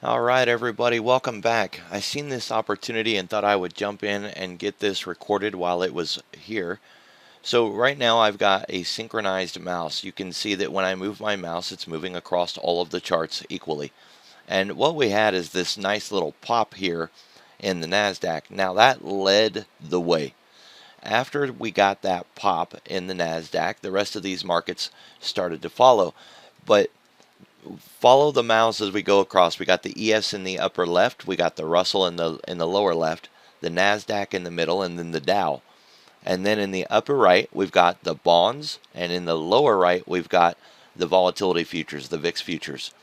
All right, everybody, welcome back. I seen this opportunity and thought I would jump in and get this recorded while it was here. So right now I've got a synchronized mouse. You can see that when I move my mouse, it's moving across all of the charts equally. And what we had is this nice little pop here in the NASDAQ. Now that led the way. After we got that pop in the NASDAQ, the rest of these markets started to follow. But follow the mouse as we go across. We got the ES in the upper left, we got the Russell in the lower left, the NASDAQ in the middle, and then the Dow. And then in the upper right, we've got the bonds, and in the lower right, we've got the volatility futures, the VIX futures.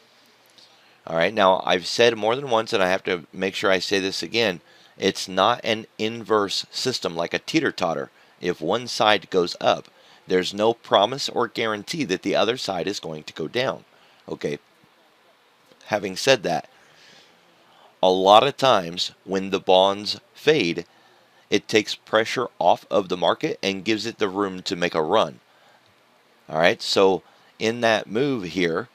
All right, now I've said more than once, and I have to make sure I say this again, it's not an inverse system like a teeter-totter. If one side goes up, there's no promise or guarantee that the other side is going to go down. Okay, having said that, a lot of times when the bonds fade, it takes pressure off of the market and gives it the room to make a run. All right, so in that move here,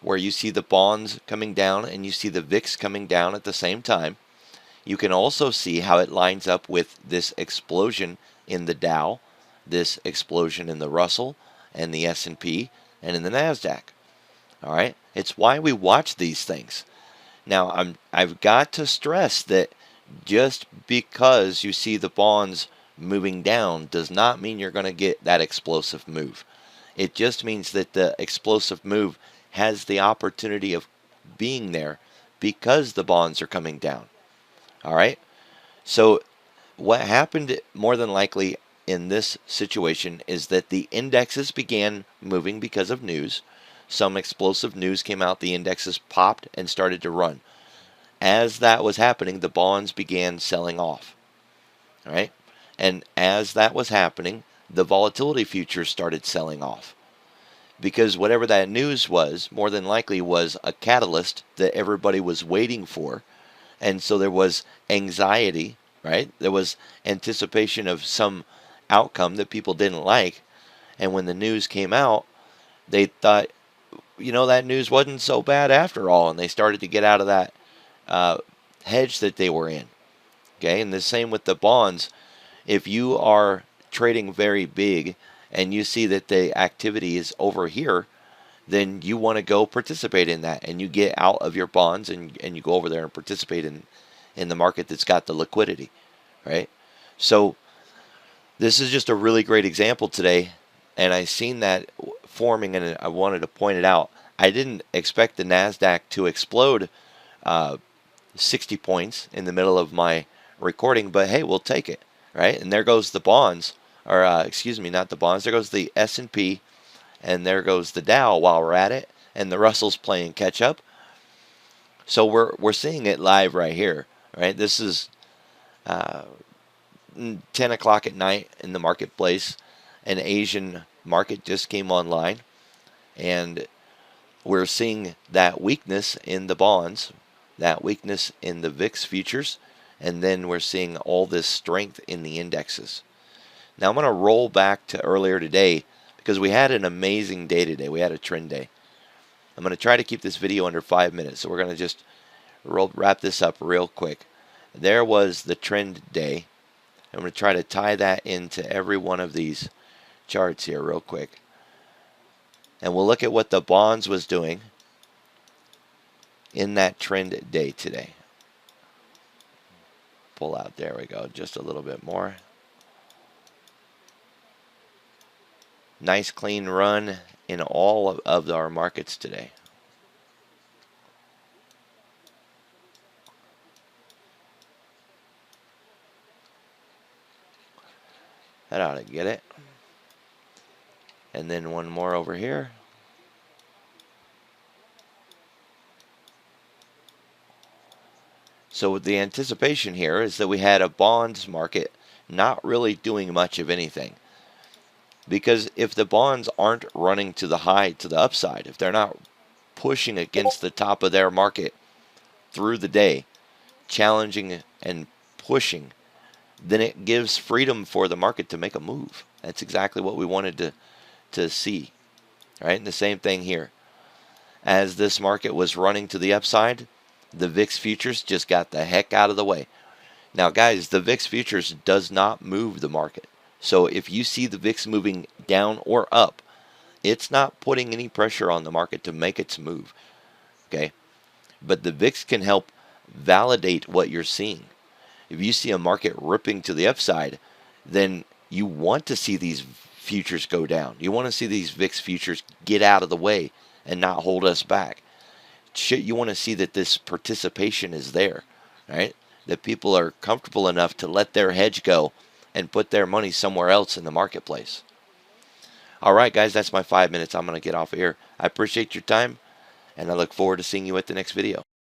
where you see the bonds coming down and you see the VIX coming down at the same time, you can also see how it lines up with this explosion in the Dow, this explosion in the Russell and the S&P and in the NASDAQ. All right, it's why we watch these things. Now, I've got to stress that just because you see the bonds moving down does not mean you're going to get that explosive move. It just means that the explosive move has the opportunity of being there because the bonds are coming down. All right, so what happened more than likely in this situation is that the indexes began moving because of news. Some explosive news came out, the indexes popped and started to run. As that was happening, the bonds began selling off. All right? And as that was happening, the volatility futures started selling off. Because whatever that news was, more than likely was a catalyst that everybody was waiting for. And so there was anxiety, right? There was anticipation of some outcome that people didn't like. And when the news came out, they thought, that news wasn't so bad after all, and they started to get out of that hedge that they were in. Okay, and the same with the bonds. If you are trading very big and you see that the activity is over here, then you want to go participate in that, and you get out of your bonds and you go over there and participate in the market that's got the liquidity, right? So this is just a really great example today, and I seen that forming, and I wanted to point it out. I didn't expect the NASDAQ to explode 60 points in the middle of my recording, but hey, we'll take it, right? And there goes the bonds, or excuse me, not the bonds. There goes the S&P, and there goes the Dow while we're at it, and the Russell's playing catch up. So we're seeing it live right here, right? This is 10 o'clock at night in the marketplace. An Asian market just came online, and we're seeing that weakness in the bonds, that weakness in the VIX futures, and then we're seeing all this strength in the indexes. Now I'm going to roll back to earlier today because we had an amazing day today. We had a trend day. I'm going to try to keep this video under 5 minutes, so we're going to just wrap this up real quick. There was the trend day. I'm going to try to tie that into every one of these charts here real quick. And we'll look at what the bonds was doing in that trend day today. Pull out, there we go, just a little bit more. Nice clean run in all of our markets today. That ought to get it. And then one more over here. So the anticipation here is that we had a bonds market not really doing much of anything. Because if the bonds aren't running to the high, to the upside, if they're not pushing against the top of their market through the day, challenging and pushing, then it gives freedom for the market to make a move. That's exactly what we wanted to see. Right? And the same thing here. As this market was running to the upside, the VIX futures just got the heck out of the way. Now, guys, the VIX futures does not move the market. So if you see the VIX moving down or up, it's not putting any pressure on the market to make its move. Okay? But the VIX can help validate what you're seeing. If you see a market ripping to the upside, then you want to see these futures go down. You want to see these VIX futures get out of the way and not hold us back. You want to see that this participation is there, right? That people are comfortable enough to let their hedge go and put their money somewhere else in the marketplace. All right, guys, that's my 5 minutes. I'm going to get off of here. I appreciate your time, and I look forward to seeing you at the next video.